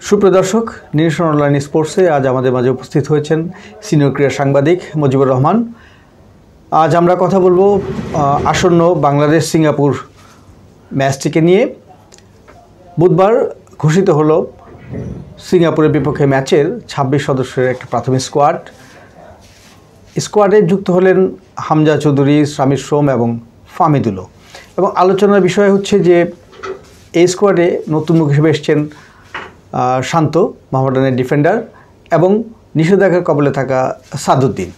সুপ্রিয় দর্শক, নিরসন অনলাইন স্পোর্টসে আজ আমাদের মাঝে উপস্থিত হয়েছেন সিনিয়র ক্রীড়া সাংবাদিক মুজিবুর রহমান। আজ আমরা কথা বলবো আসন্ন বাংলাদেশ সিঙ্গাপুর ম্যাচটিকে নিয়ে। বুধবার ঘোষিত হলো সিঙ্গাপুরের বিপক্ষে ম্যাচের ২৬ সদস্যের একটা প্রাথমিক স্কোয়াডে যুক্ত হলেন হামজা চৌধুরী, সামির সোম এবং ফাহমিদুলও। এবং আলোচনার বিষয় হচ্ছে যে এই স্কোয়াডে নতুন মুখ হিসেবে এসছেন শান্ত, মোহামেডানের ডিফেন্ডার, এবং নিষেধাজ্ঞার কবলে থাকা সাদউদ্দিন।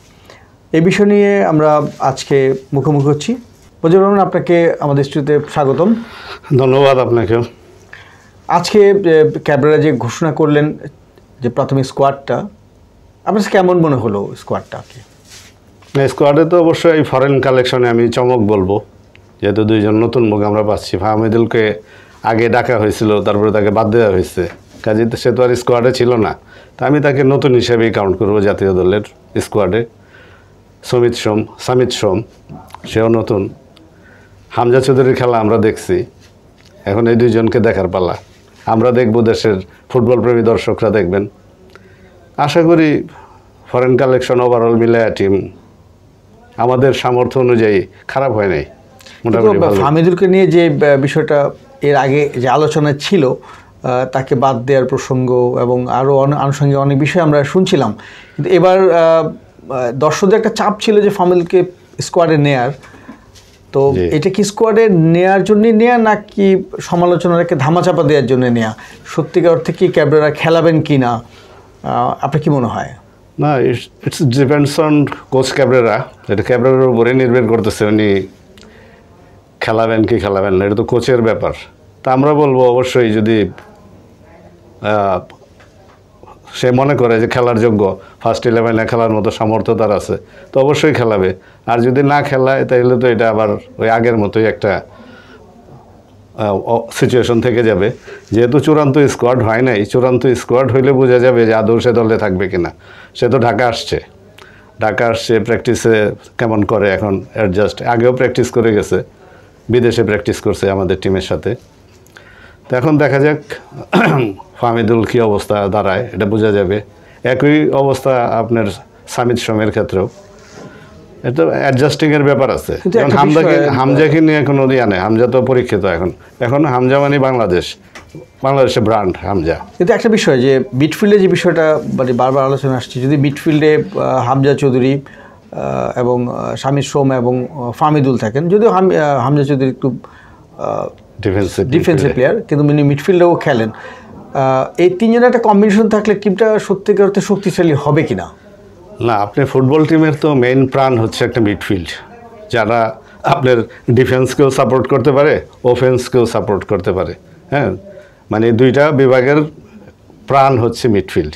এই বিষয় নিয়ে আমরা আজকে মুখোমুখি হচ্ছি। মুজিবুর রহমান, আপনাকে আমাদের স্টুডিওতে স্বাগতম। ধন্যবাদ আপনাকেও। আজকে ক্যাবরেরা যে ঘোষণা করলেন যে প্রাথমিক স্কোয়াডটা, আপনার কেমন মনে হলো স্কোয়াডটাকে? স্কোয়াডে তো অবশ্যই ফরেন কালেকশনে আমি চমক বলবো, যেহেতু দুইজন নতুন মুখ আমরা পাচ্ছি। ফাহমিদুলকে আগে ডাকা হয়েছিল, তারপরে তাকে বাদ দেওয়া হয়েছে, কাজে সে তো আর স্কোয়াডে ছিল না। তা আমি তাকে নতুন হিসেবেই কাউন্ট করবো জাতীয় দলের স্কোয়াডে। সামিত সোম সেও নতুন। হামজা চৌধুরীর খেলা আমরা দেখছি, এখন এই দুইজনকে দেখার পালা। আমরা দেখব, দেশের ফুটবল প্রেমী দর্শকরা দেখবেন। আশা করি ফরেন কালেকশন ওভারঅল মিলে টিম আমাদের সামর্থ্য অনুযায়ী খারাপ হয় নাই। মোটামুটি ফাহমিদুলকে নিয়ে যে বিষয়টা এর আগে যে আলোচনা ছিল, তাকে বাদ দেওয়ার প্রসঙ্গ এবং আরও আনুষঙ্গিক অনেক বিষয় আমরা শুনছিলাম, কিন্তু এবার দর্শকদের একটা চাপ ছিল যে ফাহমিদুলকে স্কোয়াডে নেয়ার। তো এটা কি স্কোয়াডে নেয়ার জন্যই নেয়া, নাকি সমালোচনাকে ধামাচাপা দেওয়ার জন্য নেয়া? সত্যিকার অর্থে কি ক্যাবরেরা খেলাবেন কি না, আপনার কি মনে হয়? না, it's depends on coach Cabrera. এটা ক্যাবরেরার উপরে নির্ভর করতেছে উনি খেলাবেন কি খেলাবেন না, এটা তো কোচের ব্যাপার। তা আমরা বলবো অবশ্যই যদি সে মনে করে যে খেলার যোগ্য, ফার্স্ট 11-এ খেলার মতো সামর্থ্য তার আছে, তো অবশ্যই খেলাবে। আর যদি না খেলায় তাহলে তো এটা আবার ওই আগের মতোই একটা সিচুয়েশন থেকে যাবে। যেহেতু চূড়ান্ত স্কোয়াড হয় নাই, চূড়ান্ত স্কোয়াড হইলে বোঝা যাবে যে আদৌ সে দলে থাকবে কিনা। সে তো ঢাকা আসছে, প্র্যাকটিসে কেমন করে এখন অ্যাডজাস্ট। আগেও প্র্যাকটিস করে গেছে, বিদেশে প্র্যাকটিস করছে আমাদের টিমের সাথে। তো এখন দেখা যাক ফাহমিদুল কী অবস্থা দাঁড়ায়, এটা বোঝা যাবে। একই অবস্থা আপনার সামিত সোমের ক্ষেত্রেও, এটা অ্যাডজাস্টিংয়ের ব্যাপার আছে। যেমন হামজাকে নিয়ে কোনো ইয়া নেই, হামজা তো পরীক্ষিত। এখন হামজা মানে বাংলাদেশের ব্র্যান্ড হামজা। কিন্তু একটা বিষয় যে মিডফিল্ডে যে বিষয়টা মানে বারবার আলোচনা আসছে, যদি মিডফিল্ডে হামজা চৌধুরী এবং সামির সোম এবং ফাহমিদুল থাকেন, যদিও হামজা চৌধুরী একটু ডিফেন্সিভ প্লেয়ার, কিন্তু মিডফিল্ডেও খেলেন, এই তিনজনের একটা কম্বিনেশন থাকলে টিমটা সত্যিকার অর্থে শক্তিশালী হবে কিনা? না, আপনি ফুটবল টিমের তো মেইন প্রাণ হচ্ছে একটা মিডফিল্ড, যারা আপনার ডিফেন্সকেও সাপোর্ট করতে পারে, অফেন্সকেও সাপোর্ট করতে পারে। হ্যাঁ, মানে দুইটা বিভাগের প্রাণ হচ্ছে মিডফিল্ড।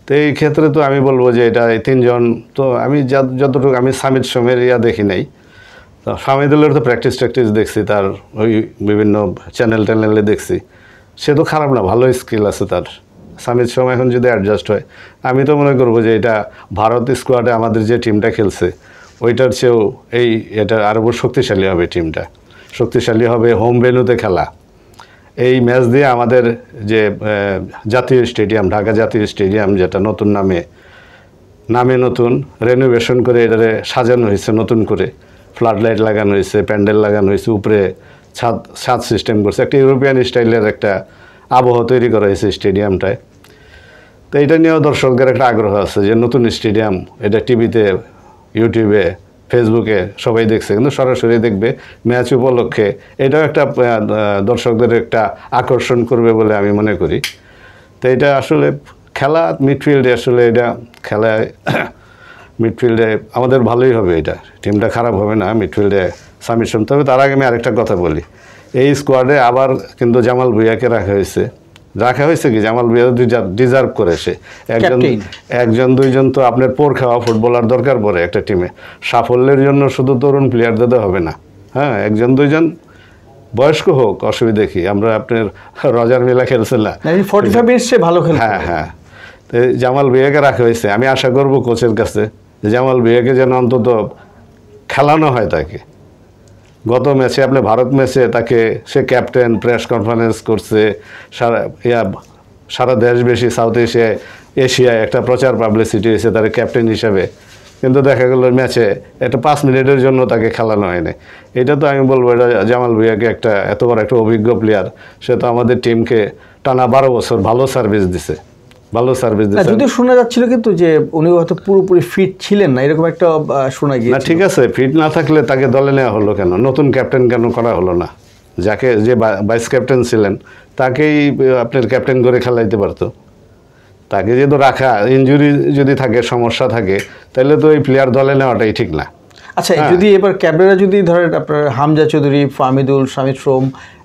তো এই ক্ষেত্রে তো আমি বলবো যে এটা এই তিনজন, তো আমি যতটুকু আমি সামিত সোমের দেখি নাই, তো ফাহমিদুলের তো প্র্যাকটিস দেখছি, তার ওই বিভিন্ন চ্যানেলে দেখছি। সে তো খারাপ না, ভালো স্কিল আছে তার। সামিত সোম এখন যদি অ্যাডজাস্ট হয়, আমি তো মনে করবো যে এটা ভারত স্কোয়াডে আমাদের যে টিমটা খেলছে ওইটার চেয়েও এটা আরও শক্তিশালী হবে। টিমটা শক্তিশালী হবে, হোম ভেন্যুতে খেলা। এই ম্যাচ দিয়ে আমাদের যে জাতীয় স্টেডিয়াম, ঢাকা জাতীয় স্টেডিয়াম, যেটা নতুন নামে নতুন রেনোভেশন করে এটারে সাজানো হয়েছে, নতুন করে ফ্লাড লাইট লাগানো হয়েছে, প্যান্ডেল লাগানো হয়েছে, উপরে ছাদ সিস্টেম করছে, একটা ইউরোপিয়ান স্টাইলের একটা আবহাওয়া তৈরি করা হয়েছে স্টেডিয়ামটায়। তো এটা নিয়েও দর্শকদের একটা আগ্রহ আছে যে নতুন স্টেডিয়াম, এটা টিভিতে, ইউটিউবে, ফেসবুকে সবাই দেখছে, কিন্তু সরাসরি দেখবে ম্যাচ উপলক্ষে। এটাও একটা দর্শকদের একটা আকর্ষণ করবে বলে আমি মনে করি। তো এটা আসলে খেলা মিডফিল্ডে, আসলে এটা খেলায় মিডফিল্ডে আমাদের ভালোই হবে, এটা টিমটা খারাপ হবে না মিডফিল্ডে সামির সোম। তবে তার আগে আমি আরেকটা কথা বলি, এই স্কোয়াডে আবার কিন্তু জামাল ভুঁইয়াকে রাখা হয়েছে কি জামাল ভুঁইয়া ডিজার্ভ করে। সে একজন দুইজন তো আপনার পোর খাওয়া ফুটবলার দরকার পড়ে একটা টিমে। সাফল্যের জন্য শুধু তরুণ প্লেয়ার দিতে হবে না, হ্যাঁ, একজন দুইজন বয়স্ক হোক, অসুবিধা কি। আমরা আপনার রজার মিলা খেলছিলাম, ভালো খেল। হ্যাঁ, তো জামাল ভুঁইয়াকে রাখা হয়েছে। আমি আশা করবো কোচের কাছে যে জামাল ভুঁইয়াকে যেন অন্তত খেলানো হয় তাকে। গত ম্যাচে ভারত ম্যাচে তাকে সে ক্যাপ্টেন, প্রেস কনফারেন্স করছে, সারা দেশ বেশি সাউথ এশিয়ায় একটা প্রচার পাবলিসিটি হয়েছে তার ক্যাপ্টেন হিসেবে, কিন্তু দেখা গেল ম্যাচে একটা 5 মিনিটের জন্য তাকে খেলানো হয়নি। এটা তো আমি বলবো এটা জামাল ভুঁইয়াকে একটা এত বড় একটা অভিজ্ঞ প্লেয়ার, সে তো আমাদের টিমকে টানা 12 বছর ভালো সার্ভিস দিছে, ভালো সার্ভিস দিছে। যদিও শোনা যাচ্ছিল কিন্তু যে উনি হয়তো পুরোপুরি ফিট ছিলেন না, এরকম একটা শোনা গিয়েছিল। না ঠিক আছে, ফিট না থাকলে তাকে দলে নেওয়া হলো কেন, নতুন ক্যাপ্টেন কেন করা হলো না? যাকে যে ভাইস ক্যাপ্টেন ছিলেন তাকেই আপনার ক্যাপ্টেন করে খেলাইতে পারতো। তাকে যেহেতু রাখা, ইনজুরি যদি থাকে, সমস্যা থাকে, তাহলে তো এই প্লেয়ার দলে নেওয়াটাই ঠিক না। আচ্ছা, যদি এবার ক্যাবরেরা যদি ধরেন আপনার হামজা চৌধুরী, ফাহমিদুল, শামিদ শ্রম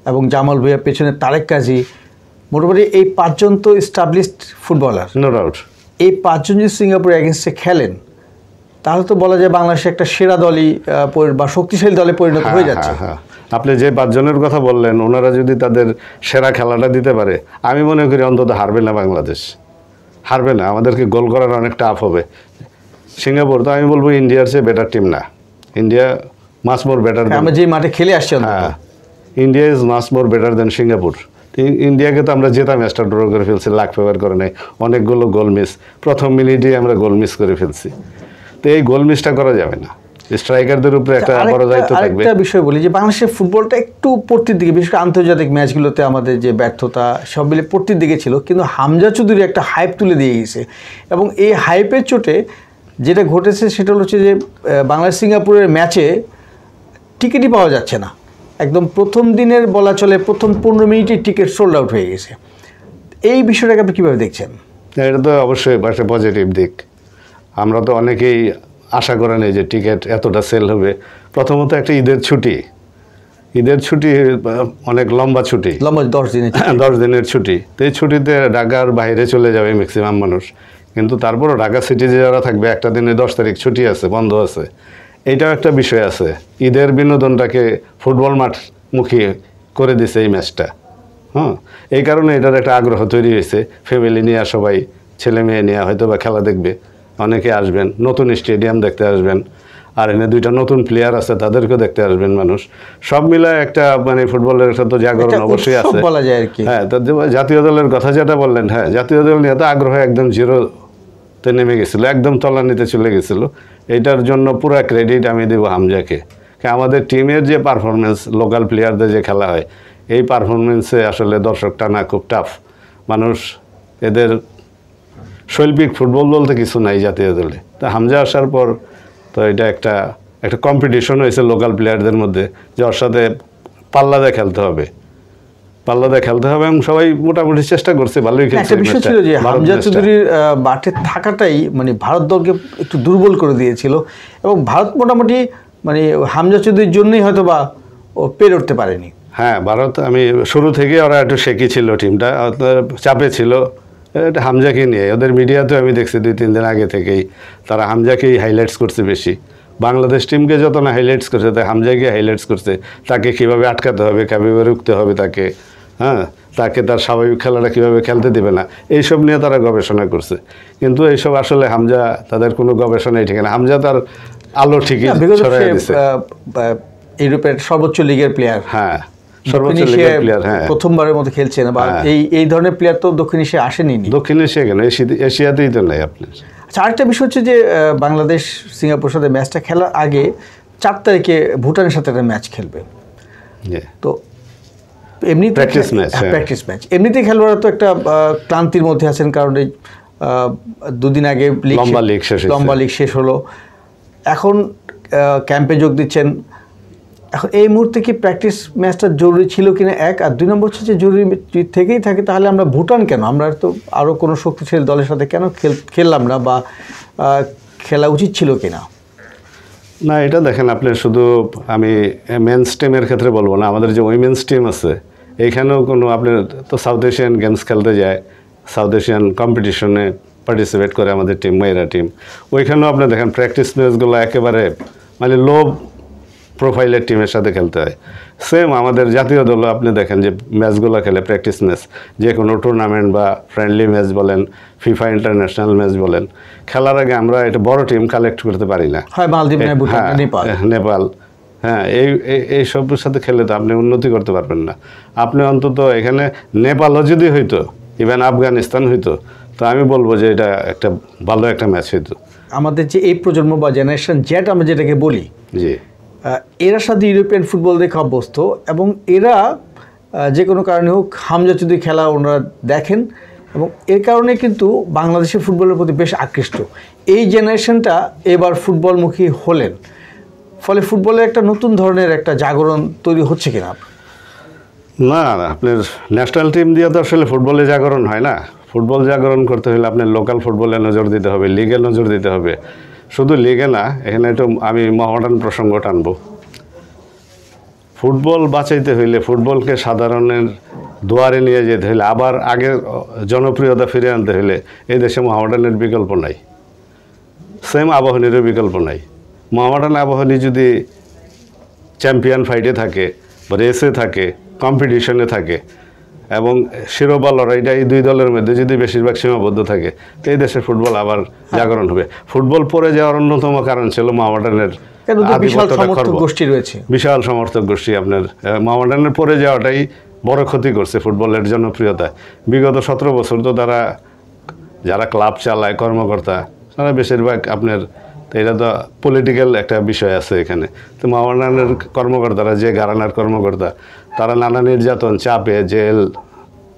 এবং জামাল ভুঁইয়া, পেছনে তারেক কাজী, মোটামুটি এই 5 জন তো এস্টাবলিশড ফুটবলার, নো ডাউট। এই 5 জন যদি সিঙ্গাপুর এগেনস্টে খেলেন তাহলে তো বলা যায় বাংলাদেশে একটা সেরা দলই বা শক্তিশালী দলে পরিণত হয়ে যাচ্ছে। হ্যাঁ, আপনি যে 5 জনের কথা বললেন, ওনারা যদি তাদের সেরা খেলাটা দিতে পারে, আমি মনে করি অন্তত হারবে না বাংলাদেশ, হারবে না। আমাদেরকে গোল করার অনেক টাফ হবে। সিঙ্গাপুর তো আমি বলবো ইন্ডিয়ার চেয়ে বেটার টিম না, ইন্ডিয়া মাস মোর বেটার। আমরা যে মাঠে খেলে আসছি, হ্যাঁ, India is much more better than Singapore. ইন্ডিয়াকে তো আমরা জেতা ম্যাচটা ড্র করে ফেলছি, লাখ ফেভার করে নাই, অনেকগুলো গোল মিস, প্রথম মিনিটেই আমরা গোল মিস করে ফেলছি। তো এই গোল মিসটা করা যাবে না, স্ট্রাইকারদের উপরে একটা বড় দায়িত্ব থাকবে। আরেকটা বিষয় বলি যে বাংলাদেশের ফুটবলটা একটু পড়তির দিকে, বিশেষ করে আন্তর্জাতিক ম্যাচগুলোতে আমাদের যে ব্যর্থতা সব মিলে পড়তির দিকে ছিল, কিন্তু হামজা চৌধুরী একটা হাইপ তুলে দিয়ে গেছে, এবং এই হাইপের চোটে যেটা ঘটেছে সেটা হচ্ছে যে বাংলাদেশ সিঙ্গাপুরের ম্যাচে টিকিটই পাওয়া যাচ্ছে না। একদম প্রথম দিনের বলা চলে প্রথম 15 মিনিটই টিকিট সোল্ড আউট হয়ে গেছে। এই বিষয়টাকে আপনি কীভাবে দেখছেন? এটা তো অবশ্যই একটা পজিটিভ দিক। আমরা তো অনেকেই আশা করে নেই যে টিকিট এতটা সেল হবে। প্রথমত একটা ঈদের ছুটি অনেক লম্বা ছুটি, 10 দিনের ছুটি। তো এই ছুটিতে ঢাকার বাইরে চলে যাবে ম্যাক্সিমাম মানুষ, কিন্তু তারপরও ঢাকা সিটিতে যারা থাকবে, একটা দিনে 10 তারিখ ছুটি আছে, বন্ধ আছে, এইটাও একটা বিষয় আছে। ঈদের বিনোদনটাকে ফুটবল মাঠমুখী করে দিছে এই ম্যাচটা। এই কারণে এটার একটা আগ্রহ তৈরি হয়েছে। ফ্যামিলি নিয়ে সবাই, ছেলে মেয়ে নিয়ে হয়তো বা খেলা দেখবে, অনেকে আসবেন, নতুন স্টেডিয়াম দেখতে আসবেন, আর এনে 2টা নতুন প্লেয়ার আছে তাদেরকেও দেখতে আসবেন মানুষ। সব মিলায় একটা মানে ফুটবলের একটা তো জাগরণ অবশ্যই আছে বলা যায় আর কি। হ্যাঁ, তো জাতীয় দলের কথা যেটা বললেন, হ্যাঁ জাতীয় দল নিয়ে তো আগ্রহ একদম জিরোতে নেমে গেছিলো, একদম তলানিতে চলে গেছিলো। এইটার জন্য পুরো ক্রেডিট আমি দেব হামজাকে। আমাদের টিমের যে পারফরমেন্স, লোকাল প্লেয়ারদের যে খেলা হয়, এই পারফরমেন্সে আসলে দর্শক টানা খুব টাফ। মানুষ, এদের শৈল্পিক ফুটবল বলতে কিছু নাই জাতীয় দলে। তা হামজা আসার পর তো এটা একটা কম্পিটিশন হয়েছে লোকাল প্লেয়ারদের মধ্যে, যে ওর সাথে পাল্লা দিয়ে খেলতে হবে এবং সবাই মোটামুটি চেষ্টা করছে, ভালোই খেলছে। একটা বিষয় ছিল যে হামজা চৌধুরীর মাঠে থাকাটাই মানে ভারত দলকে একটু দুর্বল করে দিয়েছিল, এবং ভারত মোটামুটি মানে হামজা চৌধুরীর জন্যই হয়তো বা ও পেরে উঠতে পারেনি। হ্যাঁ, ভারত আমি শুরু থেকে ওরা একটু শেকি ছিল, টিমটা চাপে ছিল এটা হামজাকে নিয়ে। ওদের মিডিয়াতে আমি দেখছি 2-3 দিন আগে থেকেই তারা হামজাকেই হাইলাইটস করছে বেশি। বাংলাদেশ টিমকে যত না হাইলাইটস করছে, তাই হামজাকে হাইলাইটস করছে। তাকে কীভাবে আটকাতে হবে, কীভাবে রুখতে হবে তাকে, তাকে তার স্বাভাবিক খেলাটা কীভাবে খেলতে দেবে না, এইসব নিয়ে তারা গবেষণা করছে। কিন্তু এইসব আসলে হামজা, তাদের কোনো গবেষণাই ঠিক না। হামজা তার আলো ঠিকই ছড়াই দিছে। ইউরোপের সর্বোচ্চ লিগের প্লেয়ার, হ্যাঁ সর্বোচ্চ লিগের প্লেয়ার, হ্যাঁ প্রথমবারের মতো খেলছে না, বা এই ধরনের প্লেয়ার তো দক্ষিণ এশিয়া আসেনি। দক্ষিণ এশিয়া কেন, এশিয়াতেই তো নাই আপনার। আচ্ছা, আরেকটা বিষয় হচ্ছে যে বাংলাদেশ সিঙ্গাপুরের সাথে ম্যাচটা খেলার আগে 4 তারিখে ভুটানের সাথে একটা ম্যাচ খেলবে। তো এমনি প্র্যাকটিস ম্যাচ, এমনিতেই খেলোয়াড়রা তো একটা ক্লান্তির মধ্যে আছেন, কারণ এই 2 দিন আগে লম্বা লিগ শেষ হলো, এখন ক্যাম্পে যোগ দিচ্ছেন। এখন এই মুহূর্তে কি প্র্যাকটিস ম্যাচটা জরুরি ছিল কিনা, 1, আর 2 নম্বর হচ্ছে যে জরুরি থেকেই থাকে তাহলে আমরা ভুটান কেন, আমরা তো আরও কোনো শক্তিশালী দলের সাথে কেন খেললাম না, বা খেলা উচিত ছিল কিনা? না, এটা দেখেন আপনি, শুধু আমি মেন্স টিমের ক্ষেত্রে বলবো না, আমাদের যে উইমেন্স টিম আছে এইখানেও কোনো আপনার তো সাউথ এশিয়ান গেমস খেলতে যায়, সাউথ এশিয়ান কম্পিটিশনে পার্টিসিপেট করে আমাদের টিম, মেয়েরা টিম। ওইখানেও আপনি দেখেন প্র্যাকটিস ম্যাচগুলো একেবারে মানে লো প্রোফাইলের টিমের সাথে খেলতে হয়। সেম আমাদের জাতীয় দল আপনি দেখেন যে ম্যাচগুলো খেলে, প্র্যাকটিস ম্যাচ, যে কোনো টুর্নামেন্ট বা ফ্রেন্ডলি ম্যাচ বলেন, ফিফা ইন্টারন্যাশনাল ম্যাচ বলেন, খেলার আগে আমরা এটা বড় টিম কালেক্ট করতে পারি না। নেপাল, হ্যাঁ এই সবের সাথে খেলে তো আপনি উন্নতি করতে পারবেন না। আপনি অন্তত এখানে নেপালও যদি হইতো, ইভেন আফগানিস্তান হইতো, তো আমি বলবো যে এটা একটা ভালো একটা ম্যাচ হইতো। আমাদের যে এই প্রজন্ম বা জেনারেশন জেড আমরা যেটাকে বলি, জি, এরা সাথে ইউরোপিয়ান ফুটবল দেখে অভ্যস্ত এবং এরা যে কোনো কারণে হোক হামজা চৌধুরী খেলা ওনারা দেখেন এবং এর কারণে কিন্তু বাংলাদেশের ফুটবলের প্রতি বেশ আকৃষ্ট। এই জেনারেশনটা এবার ফুটবলমুখী হলেন, ফলে ফুটবলের একটা নতুন ধরনের একটা জাগরণ তৈরি হচ্ছে কিনা? না, আপনার ন্যাশনাল টিম দিয়ে তো আসলে ফুটবলে জাগরণ হয় না। ফুটবল জাগরণ করতে হলে আপনার লোকাল ফুটবলে নজর দিতে হবে, লিগে নজর দিতে হবে। শুধু লিগে না, এখানে একটু আমি মহামডার্ন প্রসঙ্গ টানবো। ফুটবল বাঁচাইতে হইলে, ফুটবলকে সাধারণের দুয়ারে নিয়ে যেতে হলে, আবার আগের জনপ্রিয়তা ফিরে আনতে হলে এই দেশে মহামডার্নের বিকল্প নাই, সেম আবাহনীরও বিকল্প নাই। মহামডার্ন আবাহনী যদি চ্যাম্পিয়ন ফাইটে থাকে বা রেসে থাকে, কম্পিটিশনে থাকে এবং শিরোপা লড়াইটা এই দুই দলের মধ্যে যদি বেশিরভাগ সীমাবদ্ধ থাকে, তো এই দেশের ফুটবল আবার জাগরণ হবে। ফুটবল পড়ে যাওয়ার অন্যতম কারণ ছিল মহামডার্নের বিশাল সমর্থক গোষ্ঠী। আপনার মহামডার্নের পড়ে যাওয়াটাই বড় ক্ষতি করছে ফুটবলের জনপ্রিয়তা। বিগত 17 বছর তো তারা যারা ক্লাব চালায়, কর্মকর্তা, তারা বেশিরভাগ আপনার, এটা তো পলিটিক্যাল একটা বিষয় আছে এখানে। তো মহামডার্নের কর্মকর্তারা, যে ঘরানার কর্মকর্তা, তারা নানা নির্যাতন, চাপে, জেল,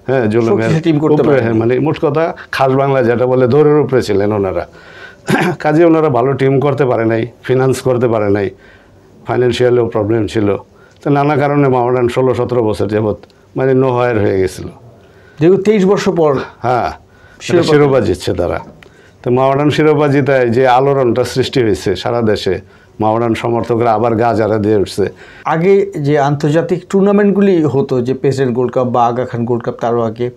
হ্যাঁ, জুলুমের উপরে, মানে মোট কথা খাস বাংলা যেটা বলে দৌড়ের উপরে ছিলেন ওনারা। কাজে ওনারা ভালো টিম করতে পারে নাই, ফিনান্স করতে পারে নাই, ফাইন্যান্সিয়ালেও প্রবলেম ছিল। তো নানা কারণে মহামডার্ন 16-17 বছর যাবৎ মানে নো হায়ার হয়ে গেছিল। যেহেতু 23 বছর পর হ্যাঁ শিরোপা জিতছে তারা। তো মহামডার্ন শিরোপা জিতায় যে আলোড়নটা সৃষ্টি হয়েছে সারা দেশে, মহামডার্ন সমর্থকরা আবার গা যারা দিয়ে উঠছে। আগে যে আন্তর্জাতিক টুর্নামেন্টগুলি হতো, যে প্রেসিডেন্ট গোল্ড কাপ বা আগা খান গোল্ড কাপ, তারও আগে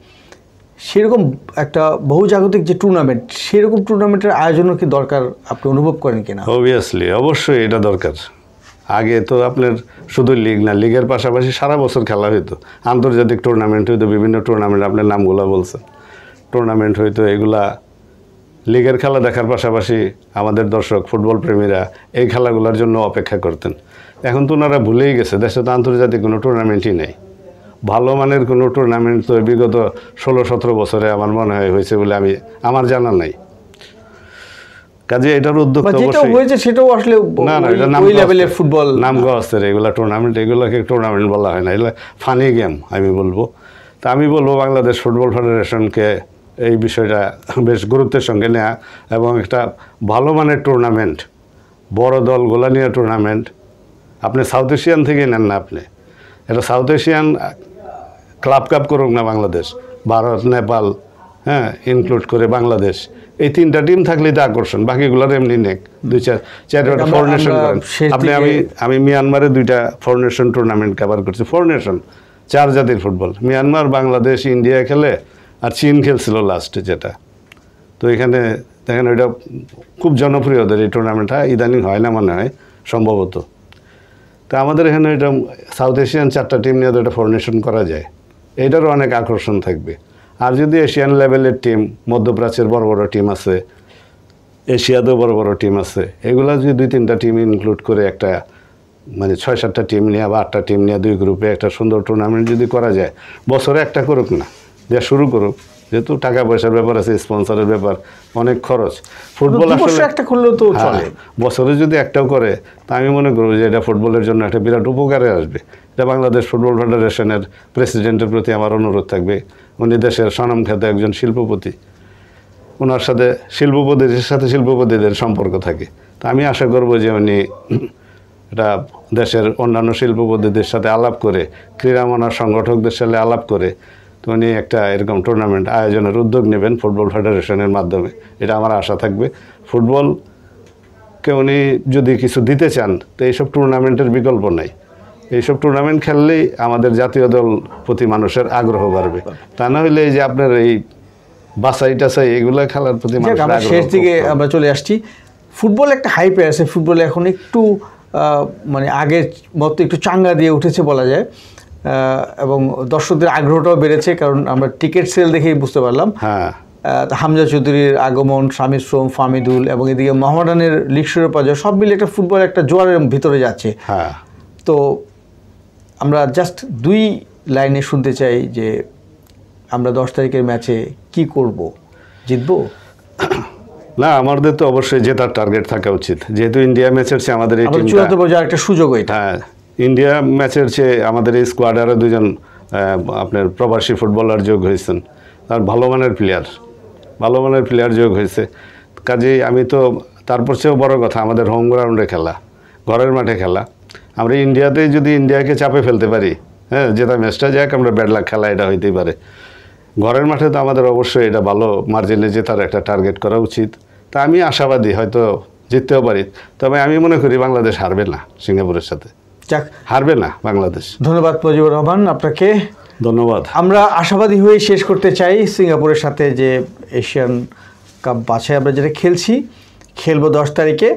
সেরকম একটা বহুজাগতিক যে টুর্নামেন্ট, সেরকম টুর্নামেন্টের আয়োজনও কি দরকার আপনি অনুভব করেন কিনা? অবভিয়াসলি, অবশ্যই এটা দরকার। আগে তো আপনার শুধু লিগ না, লিগের পাশাপাশি সারা বছর খেলা হইতো, আন্তর্জাতিক টুর্নামেন্ট হইতো, বিভিন্ন টুর্নামেন্ট, আপনার নামগুলো বলছেন, টুর্নামেন্ট হইতো। এগুলা লিগের খেলা দেখার পাশাপাশি আমাদের দর্শক, ফুটবল প্রেমীরা এই খেলাগুলোর জন্য অপেক্ষা করতেন। এখন তো ওনারা ভুলেই গেছে, দেশে তো আন্তর্জাতিক কোনো টুর্নামেন্টই নেই। ভালো মানের কোনো টুর্নামেন্ট তো বিগত 16-17 বছরে আমার মনে হয় হয়েছে বলে আমার জানা নাই। কাজে এটার উদ্যোগ তো অবশ্যই হয়েছে, সেটাও আসলে না না, এটা ওই লেভেলের ফুটবল নামগঞ্জের এগুলা টুর্নামেন্ট, এগুলোকে টুর্নামেন্ট বলা হয় না, এগুলো ফানি গেম আমি বলবো। তা আমি বলবো বাংলাদেশ ফুটবল ফেডারেশনকে এই বিষয়টা বেশ গুরুত্বের সঙ্গে নেওয়া এবং একটা ভালো মানের টুর্নামেন্ট, বড় দলগুলা নিয়ে টুর্নামেন্ট, আপনি সাউথ এশিয়ান থেকে নেন না, আপনি এটা সাউথ এশিয়ান ক্লাব কাপ করুক না বাংলাদেশ, ভারত, নেপাল, হ্যাঁ, ইনক্লুড করে বাংলাদেশ, এই 3টা টিম থাকলেই তো আকর্ষণ। বাকিগুলোর এমনি নেক 2-4 4 নেশন করেন আপনি। আমি মিয়ানমারে 2টা 4 নেশন টুর্নামেন্ট কভার করছি। 4 নেশন, 4 জাতির ফুটবল, মিয়ানমার, বাংলাদেশ, ইন্ডিয়া খেলে, আর চীন খেলছিল লাস্টে যেটা। তো এখানে দেখেন ওইটা খুব জনপ্রিয় ওদের এই টুর্নামেন্টটা, ইদানিং হয় না মনে হয় সম্ভবত। তা আমাদের এখানে এটা সাউথ এশিয়ান 4টা টিম নিয়ে তো এটা 4 নেশন করা যায়, এটারও অনেক আকর্ষণ থাকবে। আর যদি এশিয়ান লেভেলের টিম, মধ্যপ্রাচ্যের বড় বড় টিম আছে, এশিয়াতেও বড় বড় টিম আছে, এগুলা যদি 2-3টা টিম ইনক্লুড করে একটা মানে 6-7টা টিম নিয়ে বা 8টা টিম নিয়ে 2 গ্রুপে একটা সুন্দর টুর্নামেন্ট যদি করা যায়, বছরে একটা করুক না, দেওয়া শুরু করুক, যেহেতু টাকা পয়সার ব্যাপার আছে, স্পন্সরের ব্যাপার, অনেক খরচ। ফুটবল আসলে একটা করলেও তো চলে, বছরে যদি একটাও করে, তা আমি মনে করব যে এটা ফুটবলের জন্য একটা বিরাট উপকারে আসবে। এটা বাংলাদেশ ফুটবল ফেডারেশনের প্রেসিডেন্টের প্রতি আমার অনুরোধ থাকবে। উনি দেশের স্বনামখ্যাত একজন শিল্পপতি, ওনার সাথে শিল্পপতিদের সাথে শিল্পপতিদের সম্পর্ক থাকে। তা আমি আশা করব যে উনি এটা দেশের অন্যান্য শিল্পপতিদের সাথে আলাপ করে, ক্রীড়ামনার সংগঠকদের সাথে আলাপ করে, তো উনি একটা এরকম টুর্নামেন্ট আয়োজনের উদ্যোগ নেবেন ফুটবল ফেডারেশনের মাধ্যমে, এটা আমার আশা থাকবে। ফুটবলকে উনি যদি কিছু দিতে চান, তো এইসব টুর্নামেন্টের বিকল্প নাই। এইসব টুর্নামেন্ট খেললেই আমাদের জাতীয় দল প্রতি মানুষের আগ্রহ বাড়বে। তা না হলে এই যে আপনার এই বাছাই টাছাই এগুলো খেলার প্রতি মানুষের শেষ দিকে আমরা চলে আসছি। ফুটবল একটা হাইপে আছে, ফুটবল এখন একটু মানে আগের মতো একটু চাঙ্গা দিয়ে উঠেছে বলা যায়, এবং দর্শকদের আগ্রহটাও বেড়েছে, কারণ আমরা টিকিট সেল দেখেই বুঝতে পারলাম। হ্যাঁ, হামজা চৌধুরীর আগমন, স্বামী শ্রম, ফামিদুল এবং এদিকে মোহামেডানের লিগ শিরোপা জয়, সব মিলে একটা ফুটবল একটা জোয়ারের ভিতরে যাচ্ছে। হ্যাঁ, তো আমরা জাস্ট 2 লাইনে শুনতে চাই যে আমরা 10 তারিখের ম্যাচে কি করব, জিতবো? না, আমাদের তো অবশ্যই জেতার টার্গেট থাকা উচিত, যেহেতু ইন্ডিয়া ম্যাচের চেয়ে আমাদের এই আমাদের টিমটা, চূড়ান্ত পর্যায়ে একটা সুযোগ এটা। হ্যাঁ, ইন্ডিয়া ম্যাচের চেয়ে আমাদের এই স্কোয়াডে আরও 2জন আপনার প্রবাসী ফুটবলার যোগ হয়েছেন, আর ভালো মানের প্লেয়ার যোগ হয়েছে। কাজেই আমি তো, তারপর চেয়েও বড় কথা, আমাদের হোম গ্রাউন্ডে খেলা, ঘরের মাঠে খেলা। আমরা ইন্ডিয়াতেই যদি ইন্ডিয়াকে চাপে ফেলতে পারি, হ্যাঁ, জেতা ম্যাচটা যাক, আমরা ব্যাড লাক খেলা এটা হইতেই পারে। ঘরের মাঠে তো আমাদের অবশ্যই এটা ভালো মার্জিনে জেতার একটা টার্গেট করা উচিত। তা আমি আশাবাদী হয়তো জিততেও পারি, তবে আমি মনে করি বাংলাদেশ হারবে না সিঙ্গাপুরের সাথে, যাক, হারবে না বাংলাদেশ। ধন্যবাদ মুজিবুর রহমান আপনাকে। ধন্যবাদ। আমরা আশাবাদী হয়ে শেষ করতে চাই সিঙ্গাপুরের সাথে যে এশিয়ান কাপ বাছাই আমরা যেটা খেলবো 10 তারিখে।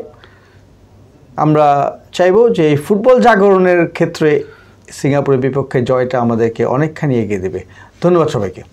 আমরা চাইবো যে এই ফুটবল জাগরণের ক্ষেত্রে সিঙ্গাপুরের বিপক্ষে জয়টা আমাদেরকে অনেকখানি এগিয়ে দেবে। ধন্যবাদ সবাইকে।